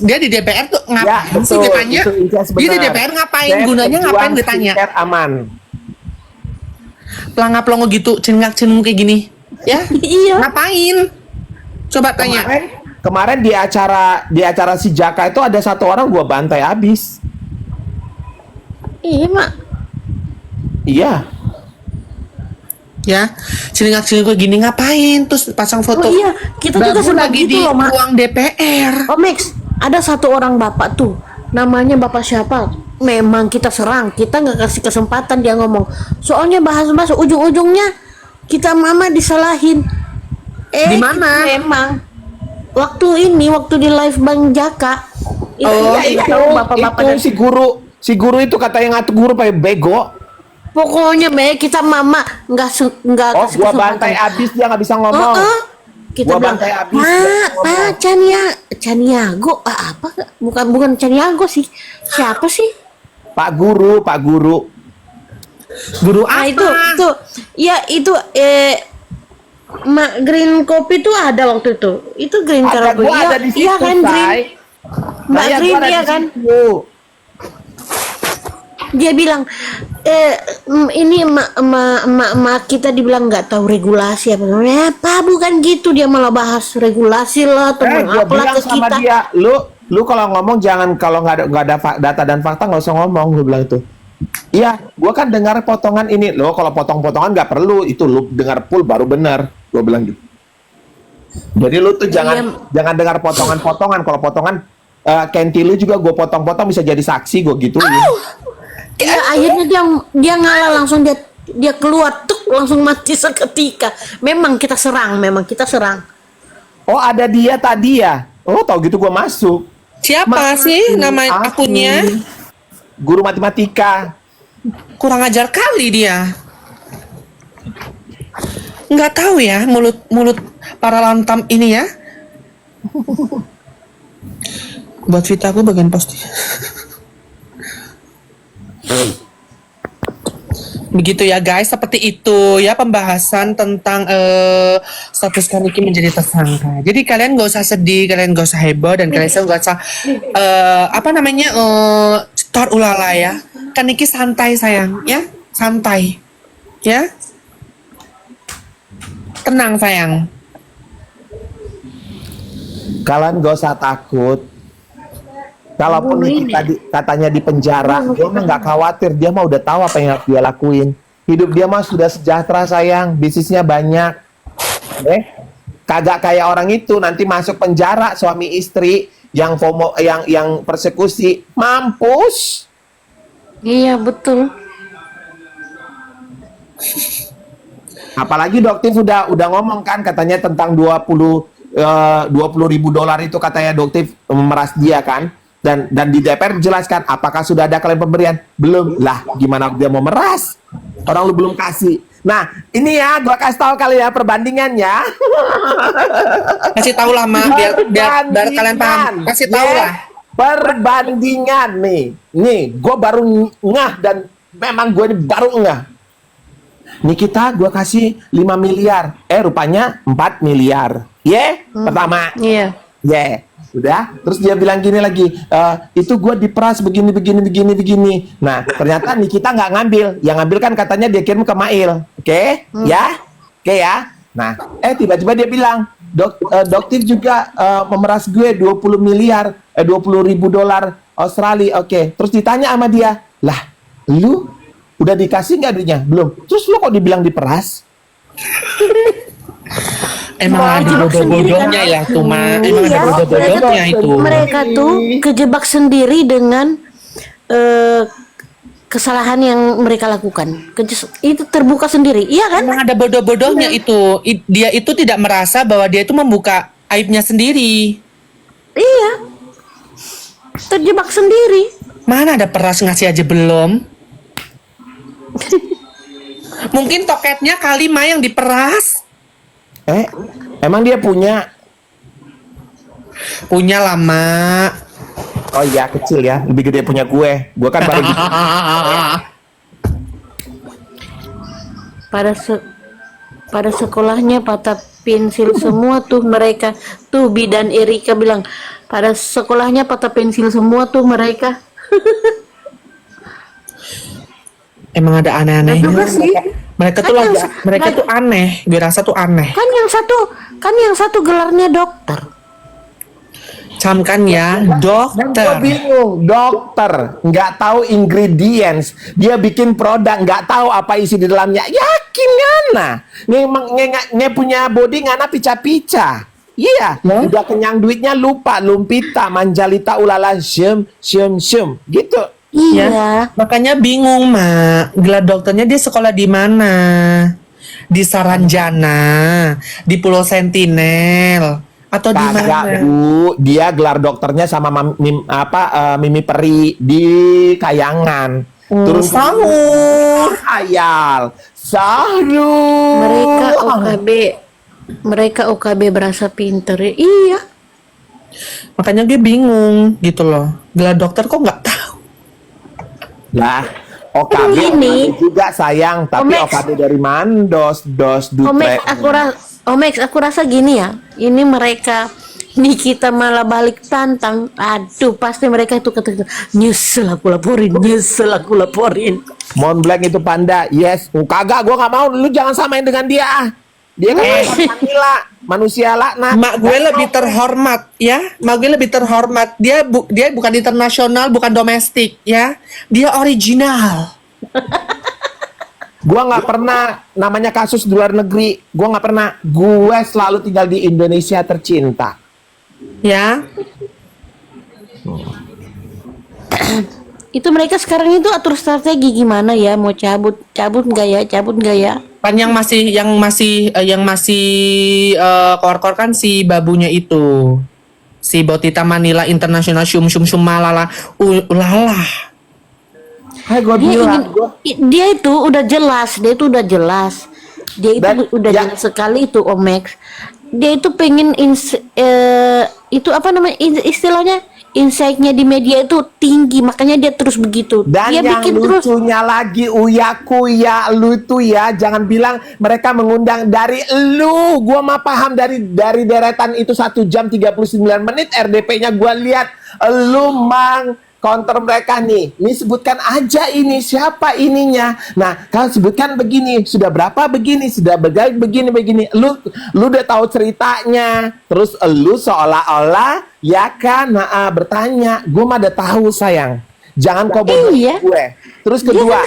Dia di DPR tuh ngapain sih betul, ditanya? itu Inces Dia di benar. DPR ngapain? Save Gunanya pejuang ngapain ditanya? skincare aman. Pelangap-pelongo gitu, cengak-cenguk kayak gini. Ya? Iya. Ngapain? Coba tanya. Kemarin di acara si Jaka itu ada satu orang gua bantai habis. Iya, Mak. Iya. Ya, selingkuh gini ngapain? Terus pasang foto. Oh iya, kita juga Bagus sempat lagi gitu di loh, Mak. ruang DPR. Oh Max, ada satu orang bapak tuh, namanya bapak siapa? Memang kita serang, kita nggak kasih kesempatan dia ngomong. Soalnya bahas-bahas ujung-ujungnya kita mama disalahin. Di mana? Memang waktu di live Bang Jaka. Itu Oh, ya, itu, bapak-bapak itu dan si guru itu kata yang ngatur guru pakai bego. pokoknya kita mama nggak Oh, kasih gua kesempatan. bantai abis dia nggak bisa ngomong. Kita Gua bilang, bantai abis, dia nggak Pak ngomong." Caniago, apa? Bukan Caniago sih. Siapa sih? Pak guru. Guru Ah apa? itu ya itu green kopi tuh ada waktu itu. Itu green Ada kopi. gua ada di situ, Iya kan green. Say. Mbak Saya Green gua ada iya di kan. situ. Dia bilang ini emak kita dibilang nggak tahu regulasi apa. Apa bukan gitu, dia malah bahas regulasi lah teman Gua apalah bilang ke sama kita. dia, lu kalau ngomong jangan kalau nggak ada data dan fakta nggak usah ngomong, gue bilang itu. Iya, gua kan dengar potongan ini, lo kalau potong-potongan nggak perlu, itu lu dengar full baru benar, gue bilang gitu. Jadi lu tuh jangan dengar potongan-potongan, kalau potongan Kenti lu juga gue potong-potong bisa jadi saksi gue gituin. Ya, akhirnya dia ngalah langsung dia keluar tuh langsung mati seketika. Memang kita serang. Oh ada dia tadi ya? Oh tau gitu gue masuk. Siapa sih nama akunnya? Guru matematika. Kurang ajar kali dia. Nggak tahu ya mulut para lantam ini ya. Buat Vita aku bagian posting. Begitu ya guys, seperti itu ya pembahasan tentang status Kaniki menjadi tersangka. Jadi kalian gak usah sedih, kalian gak usah heboh, dan kalian gak usah terulala ya. Kaniki santai sayang, ya santai, ya tenang sayang. Kalian gak usah takut. Kalaupun Nikita katanya di penjara, dia mah nggak khawatir. Dia mah udah tahu apa yang harus dia lakuin. Hidup dia mah sudah sejahtera sayang, bisnisnya banyak. Kagak kayak orang itu nanti masuk penjara suami istri yang FOMO, yang persekusi, mampus. Iya betul. Apalagi Doktif udah ngomong kan katanya tentang 20.000 dolar itu katanya Doktif memeras dia kan. Dan di DPR dijelaskan apakah sudah ada klaim pemberian? Belum. Lah, gimana dia mau meras? Orang lu belum kasih. Nah, ini ya gua kasih tahu kali ya perbandingannya. Kasih tahu lah Ma, biar kalian paham. Kasih tahu lah. Perbandingan nih gua baru ngah dan memang gua ini baru ngah. Nikita gua kasih 5 miliar. Rupanya 4 miliar. Pertama. Iya. Udah, terus dia bilang gini lagi, itu gue diperas begini. Nah, ternyata Nikita nggak ngambil. Yang ngambil kan katanya dia kirim ke Mail. Oke? Ya? Oke ya? Nah, tiba-tiba dia bilang, Doktif juga memeras gue 20.000 dolar Australia. Oke. Terus ditanya sama dia, lah, lu udah dikasih nggak duitnya? Belum. Terus lu kok dibilang diperas? Emang ada bodoh-bodohnya ya tuh Ma. Emang ada bodoh-bodohnya itu. Mereka tuh kejebak sendiri dengan kesalahan yang mereka lakukan. Itu terbuka sendiri, iya kan? Emang ada bodoh-bodohnya itu. Dia itu tidak merasa bahwa dia itu membuka aibnya sendiri. Iya. Terjebak sendiri. Mana ada peras ngasih aja belum? Mungkin toketnya kali Ma yang diperas. Emang dia punya? Punya lama. Oh iya, kecil ya. Lebih gede punya gue. Gue kan baru gitu. Pada sekolahnya patah pensil semua tuh mereka. Tuh Bi dan Erika bilang, pada sekolahnya patah pensil semua tuh mereka. Emang ada aneh-anehnya. Juga sih. Mereka tuh aneh. Gue rasa tuh aneh. Kan yang satu gelarnya dokter. macam kan ya, Dan gue dokter. bingung, dokter nggak tahu ingredients, dia bikin produk nggak tahu apa isi di dalamnya. Yakin ngana, nge punya body ngana pica-pica. Iya, udah kenyang duitnya lupa, lumpita, manjalita, ulala, syem, gitu. Iya. Ya, makanya bingung, Mak. Gelar dokternya dia sekolah di mana? Di Saranjana, di Pulau Sentinel, atau di mana? Kagak Bu, dia gelar dokternya sama Mimi Peri di Kayangan. Turun Sahur. ayal, sahru. Mereka OKB berasa pinter ya. Iya. Makanya gue bingung gitu loh. Gelar dokter kok nggak tahu? Lah, OKB Ini. juga sayang, tapi Omex. OKB dari mana? Dos dutre. Omex, aku rasa gini ya. Ini mereka, ini kita malah balik tantang. Aduh, pasti mereka itu kata nyesel aku laporin. Mont Blanc itu panda, yes. Kagak, gua nggak mau. Lu jangan samain dengan dia. Dia kan Manila, manusia laknat. Mak gue lebih terhormat ya. Mak gue lebih terhormat. Dia bukan internasional, bukan domestik ya. Dia original. Gua nggak pernah namanya kasus di luar negeri. Gua nggak pernah. Gue selalu tinggal di Indonesia tercinta. Ya. Itu mereka sekarang itu atur strategi gimana ya? Mau cabut nggak ya? Kan yang masih kor-kor kan si babunya itu. Si Botita Manila International Shum Malala ulala. Hai, gue bilang. Dia itu udah jelas. Dia itu Dan- udah ya. jelas sekali itu Omex. Dia itu pengen itu apa namanya istilahnya insight-nya di media itu tinggi, makanya dia terus begitu. Dan Dia yang bikin terus. lucunya lagi Uya lu itu ya, jangan bilang mereka mengundang dari lu. Gua mah paham dari deretan itu 1 jam 39 menit RDP-nya gua lihat lu mang counter mereka nih. Ini sebutkan aja ini siapa ininya. Nah, kalau sebutkan begini, sudah berapa begini, sudah begini. Lu udah tahu ceritanya. Terus lu seolah-olah ya kan, bertanya. Gue mah udah tahu sayang. Jangan kau bodohin Iya. gue. Terus kedua,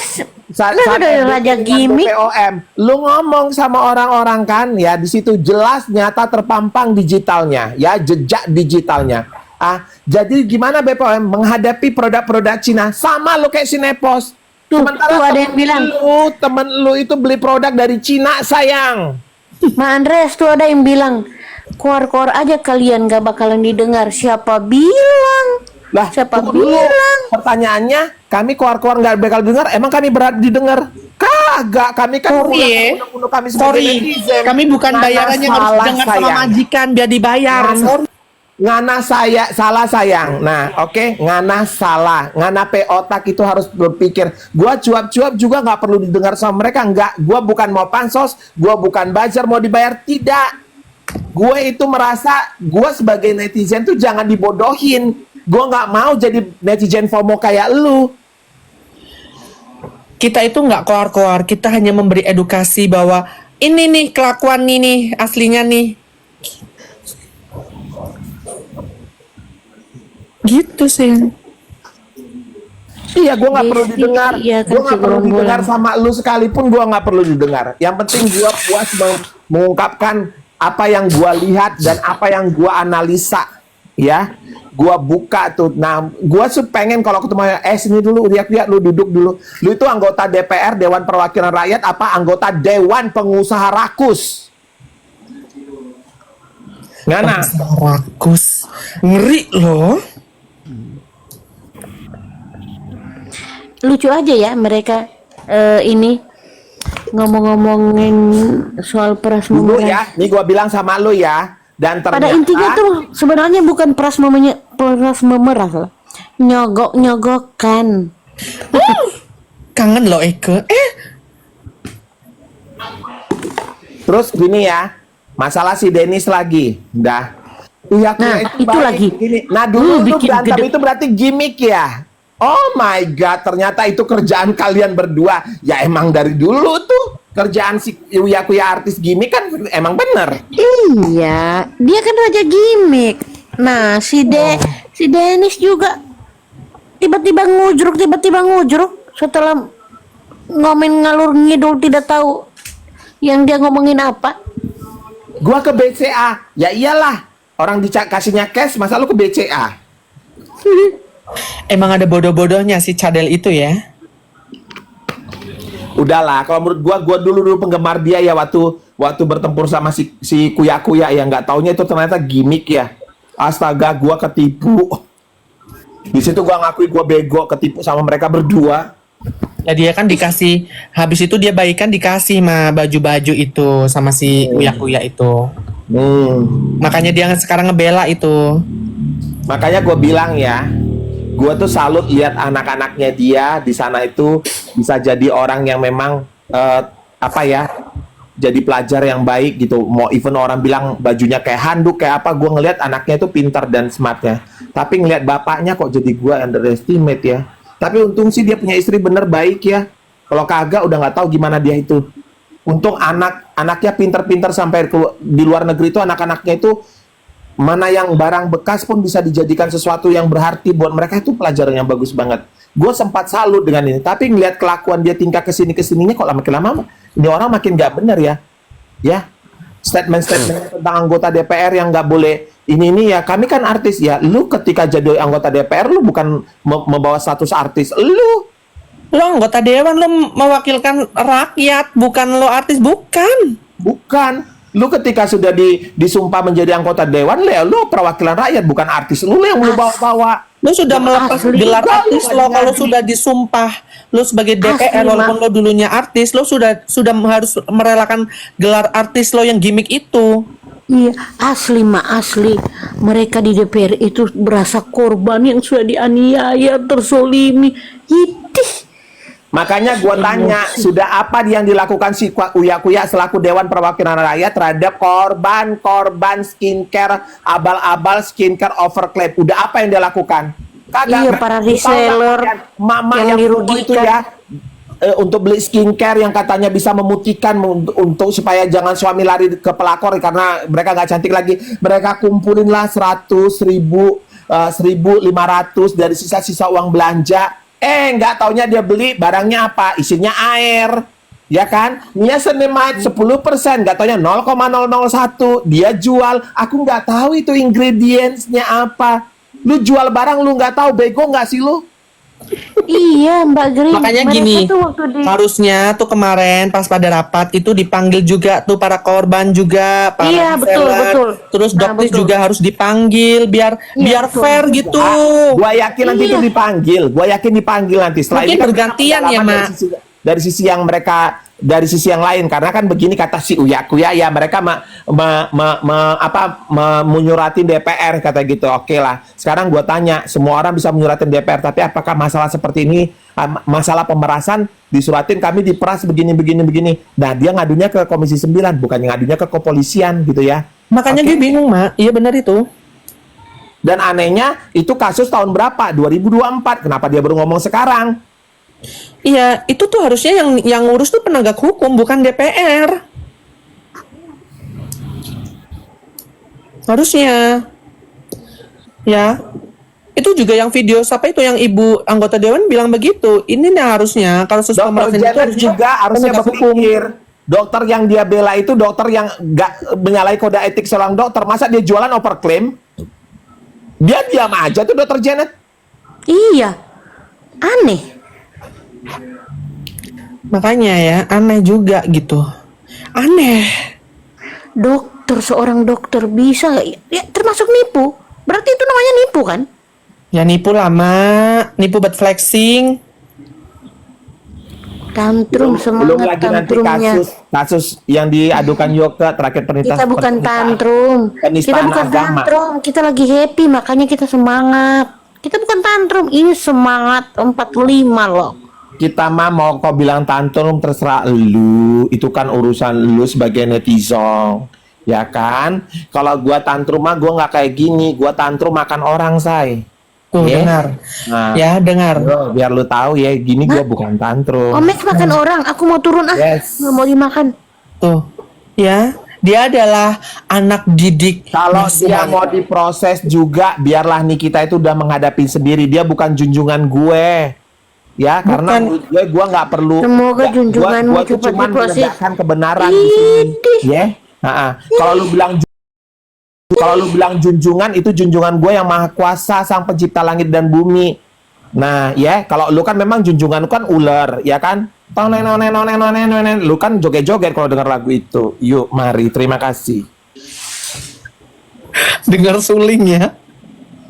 saat udah raja dengan gimmick. BPOM, lu ngomong sama orang-orang kan, ya di situ jelas nyata terpampang digitalnya, ya jejak digitalnya. Jadi gimana BPOM menghadapi produk-produk Cina? Sama lo kayak Sinepos. Tuh ada yang bilang, temen lu itu beli produk dari Cina sayang. Ma Andres tuh ada yang bilang, keluar aja kalian gak bakalan didengar. Siapa bilang? Lah, Siapa tunggu dulu. bilang? Pertanyaannya, kami keluar nggak bakal dengar? Emang kami berat didengar? Kagak, kami kan undang-undang kami sebagai netizen. Kami bukan Ngana bayarannya harus salah, dengar sama sayang. majikan biar dibayar. Ngana salah sayang. Nah, oke, ngana salah. Ngana otak itu harus berpikir. Gua cuap-cuap juga nggak perlu didengar sama mereka. Nggak, gua bukan mau pansos, gua bukan buzzer mau dibayar, tidak. Gue itu merasa gue sebagai netizen tuh jangan dibodohin. Gue nggak mau jadi netizen FOMO kayak lu. Kita itu nggak keluar, kita hanya memberi edukasi bahwa ini nih kelakuan ini aslinya nih. Gitu sih. Iya, gue nggak perlu didengar. Iya, kan Gue nggak perlu si didengar Gerombolan. sama lu sekalipun. Gue nggak perlu didengar. Yang penting gue puas mengungkapkan apa yang gue lihat dan apa yang gue analisa. Ya, gue buka tuh. Nah, gue pengen kalau ketemu sini dulu, lihat lu duduk dulu. Lu itu anggota DPR Dewan Perwakilan Rakyat apa anggota Dewan Pengusaha Rakus? Ngana. Rakus. Ngeri loh. Lucu aja ya mereka ini ngomong-ngomongin soal peras Dulu memeras. ya, ini gue bilang sama lu ya. Dan ternyata Pada intinya tuh sebenarnya bukan peras memeras loh. Nyogok-nyogokan. Kangen loh Eke. terus gini ya, masalah si Denis lagi, udah. Iya, Nah, itu baik, lagi. Gini. Nah dulu tuh bikin berantem gede. itu berarti gimmick ya. Oh my god, ternyata itu kerjaan kalian berdua. Ya emang dari dulu tuh kerjaan si Uya artis gimmick kan emang bener. Iya, dia kan raja gimmick. Nah, si Dennis juga tiba-tiba ngujruk setelah ngomen ngalur ngidul tidak tahu yang dia ngomongin apa. Gua ke BCA. Ya iyalah. Orang kasihnya cash, masa lu ke BCA? Emang ada bodoh-bodohnya si Cadel itu ya. Udahlah, kalau menurut gua dulu penggemar dia ya waktu bertempur sama si Kuya ya, nggak taunya itu ternyata gimmick ya. Astaga, gua ketipu. Di situ gua ngakui gua bego, ketipu sama mereka berdua. Ya dia kan dikasih, habis itu dia baikan dikasih mah baju-baju itu sama si Kuya itu. Makanya dia sekarang ngebela itu. Makanya gua bilang ya, gua tuh salut lihat anak-anaknya dia di sana itu bisa jadi orang yang memang jadi pelajar yang baik gitu. Mau even orang bilang bajunya kayak handuk kayak apa, gua ngelihat anaknya itu pintar dan smartnya. Tapi ngelihat bapaknya kok jadi gua underestimate ya. Tapi untung sih dia punya istri bener baik ya. Kalau kagak udah nggak tahu gimana dia itu. Untung anaknya pintar-pintar sampai di luar negeri itu anak-anaknya itu mana yang barang bekas pun bisa dijadikan sesuatu yang berarti buat mereka, itu pelajaran yang bagus banget. Gue sempat salut dengan ini, tapi ngelihat kelakuan dia tingkah kesininya kok makin lama ini orang makin nggak bener ya. Ya, statement tentang anggota DPR yang nggak boleh ini ya. Kami kan artis ya. Lu ketika jadi anggota DPR lu bukan membawa status artis. Lo anggota dewan, lo mewakilkan rakyat, bukan lo artis, bukan. Lu ketika sudah disumpah menjadi anggota dewan, lu perwakilan rakyat bukan artis. Lu yang lu bawa. Lo sudah melepas gelar artis lo kalau sudah disumpah lo sebagai DPR, walaupun lo dulunya artis, lo sudah harus merelakan gelar artis lo yang gimmick itu. Iya, asli. Mereka di DPR itu berasa korban yang sudah dianiaya, tersolimi. Itih. Makanya gua tanya, sudah apa yang dilakukan si Kuya selaku Dewan Perwakilan Rakyat terhadap korban skincare, abal-abal skincare overclaim? Udah apa yang dia lakukan? Kagak. Iya, para reseller mama yang dirugikan itu ya, untuk beli skincare yang katanya bisa memutihkan untuk supaya jangan suami lari ke pelakor karena mereka nggak cantik lagi. Mereka kumpulinlah 100.000, 1.500 dari sisa-sisa uang belanja. Nggak taunya dia beli barangnya apa? Isinya air, ya kan? Niacinamide 10%, nggak taunya 0,001 dia jual. Aku nggak tahu itu ingredientsnya apa. Lu jual barang lu nggak tahu, bego nggak sih lu? Iya, Mbak Green. Makanya mereka gini, tuh waktu harusnya tuh kemarin pas pada rapat itu dipanggil juga tuh para korban juga, para Iya, reseller. betul. Terus Nah, dokter betul. juga harus dipanggil biar betul. fair gitu. Gua yakin nanti itu dipanggil. Gua yakin dipanggil nanti. Setelah Mungkin ini kan bergantian ya, pengalaman Mak. dari sisi yang mereka, dari sisi yang lain, karena kan begini kata si Kuya ya, mereka menyuratin DPR kata gitu. Oke lah. Sekarang gua tanya, semua orang bisa menyuratin DPR, tapi apakah masalah seperti ini, masalah pemerasan disuratin kami diperas begini. Nah, dia ngadunya ke Komisi 9, bukannya ngadunya ke kepolisian gitu ya. Makanya dia bingung, Mak. Iya benar itu. Dan anehnya itu kasus tahun berapa? 2024. Kenapa dia baru ngomong sekarang? Iya, itu tuh harusnya yang ngurus tuh penegak hukum, bukan DPR. Harusnya. Ya. Itu juga yang video siapa itu yang ibu anggota dewan bilang begitu. Ini nih harusnya kalau Dokter pemerasan itu Janet juga harusnya penegak hukum. berpikir. Dokter yang dia bela itu dokter yang nggak menyalahi kode etik seorang dokter. Masa dia jualan overclaim? Dia diam aja tuh dokter Janet. Iya, aneh. Makanya ya, aneh juga gitu. Aneh. Seorang dokter bisa nggak? Ya, termasuk nipu. Berarti itu namanya nipu kan? Ya nipu lama, nipu buat flexing. Tantrum, Belum semangat lagi nanti tantrumnya. kasus yang diadukan Yoga terakhir Kita bukan tantrum. Kita penistaan bukan agama. tantrum. Kita lagi happy, makanya kita semangat. Kita bukan tantrum, ini semangat 45 loh. Kita mah mau kau bilang tantrum terserah lu, itu kan urusan lu sebagai netizen, ya kan? Kalau gua tantrum mah gua nggak kayak gini, gua tantrum makan orang, say. Tuh, Ya. dengar. Nah, Ya, dengar. yo, biar lu tahu ya, gini gua bukan tantrum. Omek makan orang, aku mau turun Yes. nggak mau dimakan. Tuh. Ya, Dia adalah anak didik. Kalau Mas dia Wan. mau diproses juga, biarlah Nikita itu udah menghadapi sendiri. Dia bukan junjungan gue. Ya, karena Bukan. menurut gue nggak perlu. Semoga nggak- junjunganmu gua tuh cepat cuman diproses. menegakkan kebenaran di sini. Ya, Kalau lu bilang junjungan, itu junjungan gue yang maha kuasa, sang pencipta langit dan bumi. Nah, ya, kalau lu kan memang junjungan lu kan ular, ya kan? Lu kan joget-joget kalau dengar lagu itu. Yuk, mari, terima kasih. Dengar suling ya.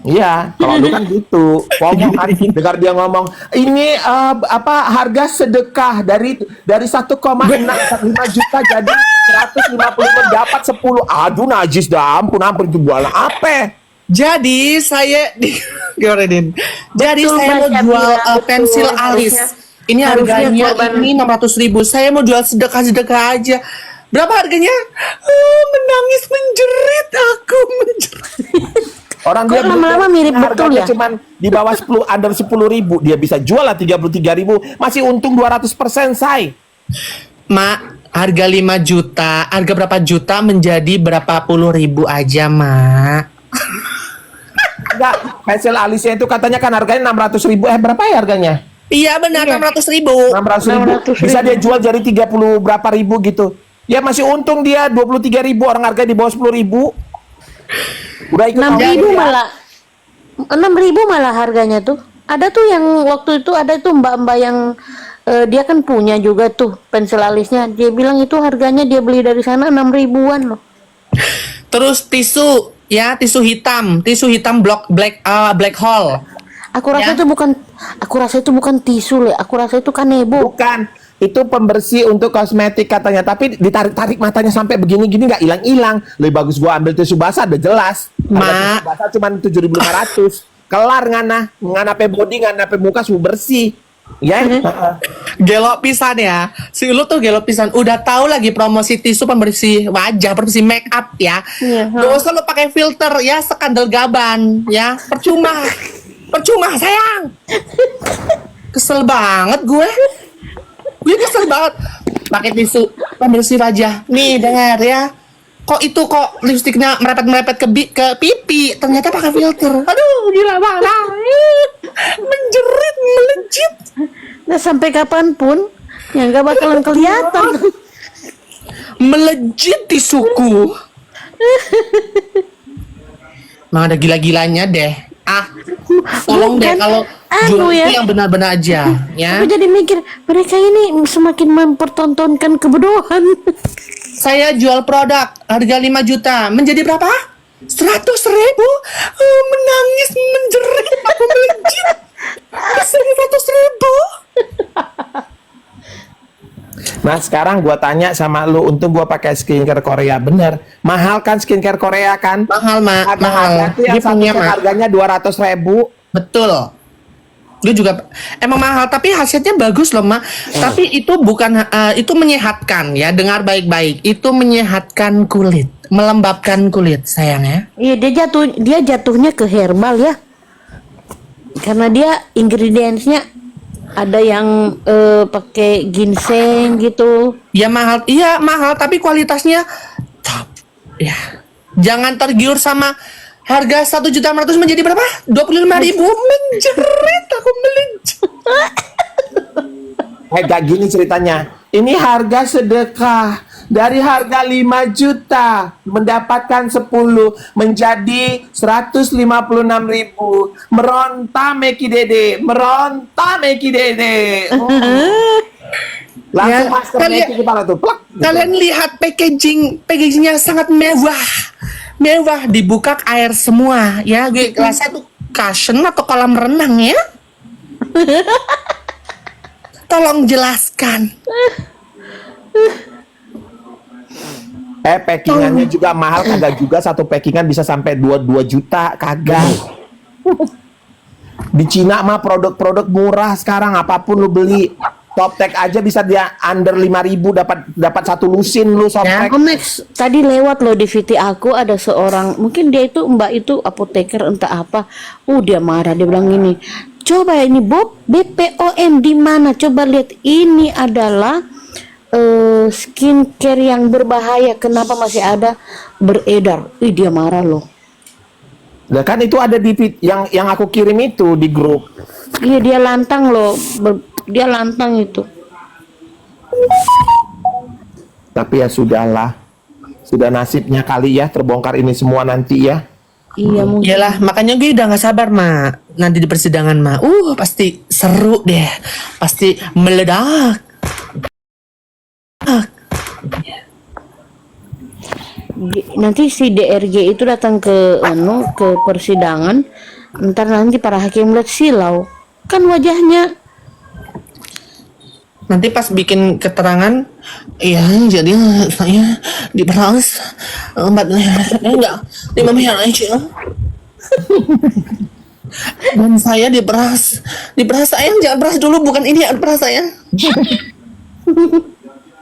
Iya, kalau lu kan gitu. Ngomong kan, dengar dia ngomong, ini harga sedekah dari 1,5 juta jadi 150 dapat 10. Aduh, najis dah, ampun itu jualan apa? Jadi saya gimana Din? Jadi Betul, saya Mbak mau Syabila, jual betul. pensil alis. Ini Harusnya harganya korban- ini 600.000. Saya mau jual sedekah aja. Berapa harganya? Menangis menjerit aku menjerit. Orang Kok dia lama-lama mirip betul harganya ya? cuman di bawah 10, under 10.000, dia bisa jual lah 33.000, masih untung 200%, say. Mak, harga 5 juta, harga berapa juta menjadi berapa puluh ribu aja, Mak. Enggak, pensil alisnya itu katanya kan harganya 600.000. Berapa ya harganya? Iya benar, 600.000. 600.000. 600.000. Bisa dia jual jadi 30 berapa ribu gitu. Ya masih untung dia 23.000, orang harganya di bawah 10.000. Udah ikut 6.000 ya. malah 6.000 malah harganya tuh. Ada tuh yang waktu itu ada tuh mbak-mbak yang dia kan punya juga tuh pensil alisnya. Dia bilang itu harganya dia beli dari sana 6.000-an loh. Terus tisu, ya tisu hitam black hole. Aku rasa Ya. itu bukan tisu, Le. Aku rasa itu kanebo. Bukan, itu pembersih untuk kosmetik katanya, tapi ditarik-tarik matanya sampai begini-gini nggak hilang-hilang. Lebih bagus gua ambil tisu basah, udah jelas. Harga Mak. tisu basah cuma 7.500. Kelar ngana pe body, ngana pe muka semua bersih. Ya, Gelo pisan ya. Si lu tuh gelo pisan. Udah tahu lagi promosi tisu pembersih wajah, pembersih make up ya. Iya, Gak usah lu pakai filter ya, sekandel gaban ya. Percuma. Percuma sayang. Kesel banget gue. Gue kesel banget. Pakai tisu pembersih wajah. Nih dengar ya. Kok lipstiknya merepet-merepet ke pipi, ternyata pakai filter. Aduh, gila banget. Menjerit, melejit. Nah, sampai kapanpun ya nggak bakalan kelihatan. Melejit di suku. Emang ada gila-gilanya deh. Tolong deh Bukan. kalau Aduh, jual itu ya. yang benar-benar aja, ya. Aku jadi mikir mereka ini semakin mempertontonkan kebodohan. Saya jual produk harga 5 juta, menjadi berapa? 100.000. Menangis, menjerit, aku melejit. 100.000. Nah sekarang gua tanya sama lu, untung gua pakai skincare Korea, bener. Mahal kan skincare Korea kan? Mahal, Mak. Mahal. Ada tuh yang Dia punya, satu set Mak. harganya 200.000. Betul. Dia juga emang mahal tapi hasilnya bagus loh, Mak. Tapi itu bukan itu menyehatkan ya, dengar baik-baik. Itu menyehatkan kulit, melembabkan kulit, sayang ya. Iya, dia jatuhnya ke herbal ya. Karena dia ingredientsnya ada yang pakai ginseng gitu. Ya mahal, iya mahal tapi kualitasnya top. Ya. Jangan tergiur sama harga 1.500.000 menjadi berapa? 25.000. Menjerit, aku melejit. Gak gini ceritanya. Ini harga sedekah. Dari harga 5 juta mendapatkan 10 menjadi 156.000. Meronta Meki Dede, meronta Meki Dede. Langsung Ya, masker kalian- Meki kepala tuh. Plak. Kalian lihat packagingnya sangat mewah, dibuka air semua ya. Gue rasa itu cushion atau kolam renang ya. Tolong jelaskan. Packingannya juga mahal, kagak juga satu packingan bisa sampai 2 juta, kagak. Di Cina mah produk-produk murah sekarang, apapun lu beli. Softtek aja bisa dia under 5.000 dapat satu lusin lu softtek. Aku Max tadi lewat loh di VT aku ada seorang, mungkin dia itu mbak itu apoteker entah apa. Dia marah, dia bilang ini. Coba ini Bob BPOM di mana? Coba lihat, ini adalah skincare yang berbahaya, kenapa masih ada beredar? Ih, dia marah loh. Lah kan itu ada di yang aku kirim itu di grup. Iya, dia lantang loh. Dia lantang itu. Tapi ya sudahlah. Sudah nasibnya kali ya terbongkar ini semua nanti ya. Iya, mungkin. Iyalah, makanya gue udah gak sabar, Mak. Nanti di persidangan, Mak. Pasti seru deh. Pasti meledak. Nanti si DRG itu datang ke persidangan, ntar nanti para hakim lihat silau kan wajahnya. Nanti pas bikin keterangan, iya jadi saya diperas 4 enggak 5 miliar aja. Dan saya diperas saya, jangan peras dulu, bukan ini yang peras saya.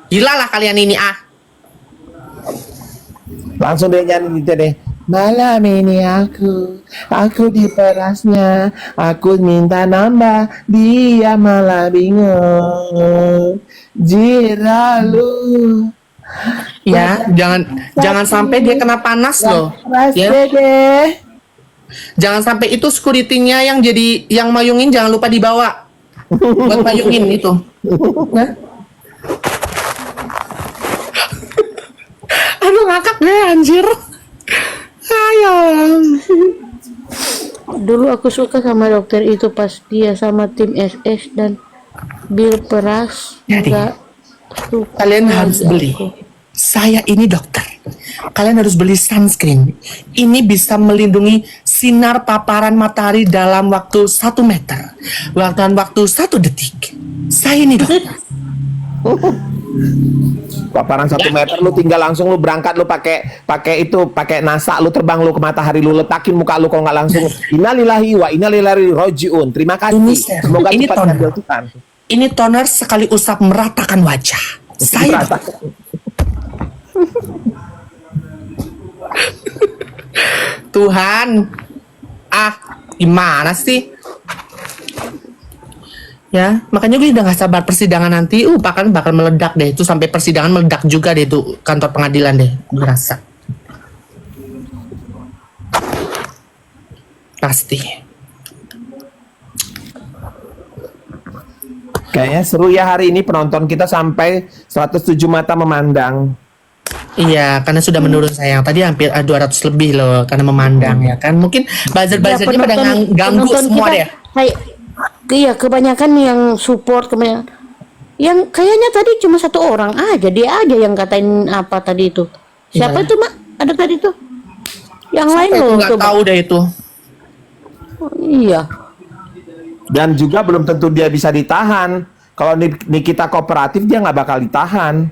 Gila lah kalian ini Langsung dia nyanyi gitu deh. Malam ini aku diperasnya, aku minta nambah, dia malah bingung. Jiralu. Ya, jangan sampai dia kena panas loh. Ya. Deh. Jangan sampai itu security-nya yang jadi yang mayungin, jangan lupa dibawa. Buat mayungin itu. Ya. Aduh, ngakak deh anjir. Ayo. Dulu aku suka sama dokter itu pas dia sama tim SS dan Bill Peras. Jadi, Nggak suka kalian harus lagi beli. aku. Saya ini dokter. Kalian harus beli sunscreen. Ini bisa melindungi sinar paparan matahari dalam waktu 1 meter. Waktu 1 detik. Saya ini dokter. Paparan 1 meter lu tinggal langsung lu berangkat lu pakai NASA lu terbang lu ke matahari lu letakin muka lu kalau nggak langsung innalillahi wa inna ilaihi rajiun. Terima kasih. Semoga Ini cepat toner. ngambil Tuhan. Ini toner sekali usap meratakan wajah. Saya dokter. Tuhan, gimana sih? Ya, makanya gue udah gak sabar persidangan nanti. Bakal meledak deh. Itu sampai persidangan meledak juga deh itu kantor pengadilan deh. Gue rasa. Pasti. Kayaknya seru ya hari ini penonton kita sampai 107 mata memandang. Iya, karena sudah menurun sayang. Tadi hampir 200 lebih loh karena memandang ya kan. Mungkin buzzer-buzzernya pada ganggu semua deh. Iya, kebanyakan yang support, kebanyakan yang kayaknya tadi cuma 1 orang aja, dia aja yang katain apa tadi itu. Siapa itu, Mak? Ada tadi tuh. Yang lain Aku loh. nggak tahu deh itu. Iya. Dan juga belum tentu dia bisa ditahan. Kalau Nikita kooperatif dia nggak bakal ditahan.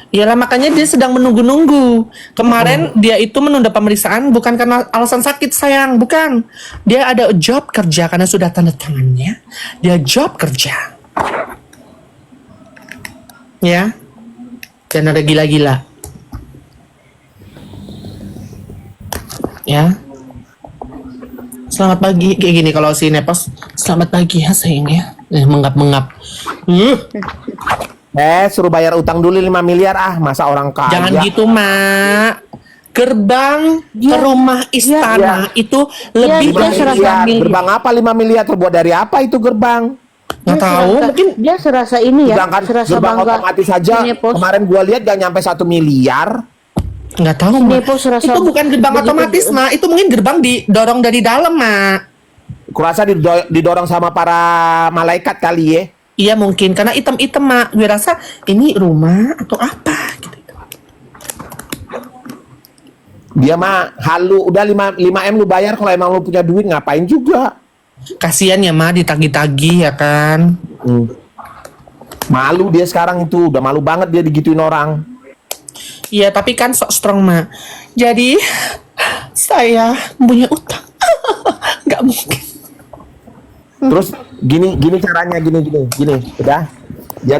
Iyalah, makanya dia sedang menunggu-nunggu. Kemarin dia itu menunda pemeriksaan bukan karena alasan sakit sayang, bukan. Dia ada job kerja karena sudah tanda tangannya. Dia job kerja. Ya. Dan ada gila-gila. Ya. Selamat pagi kayak gini kalau si Nepos. Selamat pagi ya sayang ya. Menggap-menggap. Suruh bayar utang dulu 5 miliar masa orang kaya. Jangan gitu, Mak. Gerbang ke rumah istana itu lebih dia dari 5 miliar. miliar. Gerbang apa 5 miliar? Terbuat dari apa itu gerbang? Nggak tahu, mungkin Dia serasa ini ya, Sedangkan serasa gerbang bangga. otomatis saja Nepos. kemarin gua lihat gak nyampe 1 miliar. nggak tahu, Mak. Nepos serasa Itu bukan gerbang begitu- otomatis, Mak. Itu mungkin gerbang didorong dari dalam, Mak. Kurasa didorong sama para malaikat kali ya. Iya mungkin karena item-item, Mak. Gue rasa ini rumah atau apa gitu. Dia mah halu udah 5 M lu bayar kalau emang lu punya duit ngapain juga. Kasian ya, Mak, ditagih-tagih ya kan. Malu dia sekarang itu, udah malu banget dia digituin orang. Iya, tapi kan sok strong, Mak. Jadi saya punya utang. Nggak mungkin. Terus gini caranya gini, udah. Dia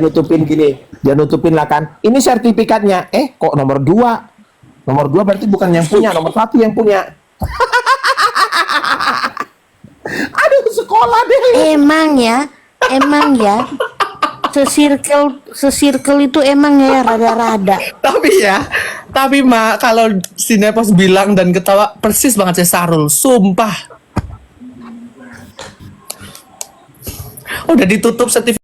nutupin lah kan. Ini sertifikatnya. Kok nomor 2? Nomor 2 berarti bukan yang punya, nomor 1 yang punya. Aduh, sekolah deh. Emang ya, sesirkel itu emang ya rada-rada. Tapi Ma, kalau Sinepos bilang dan ketawa persis banget saya Sarul, sumpah. Udah ditutup sertifikat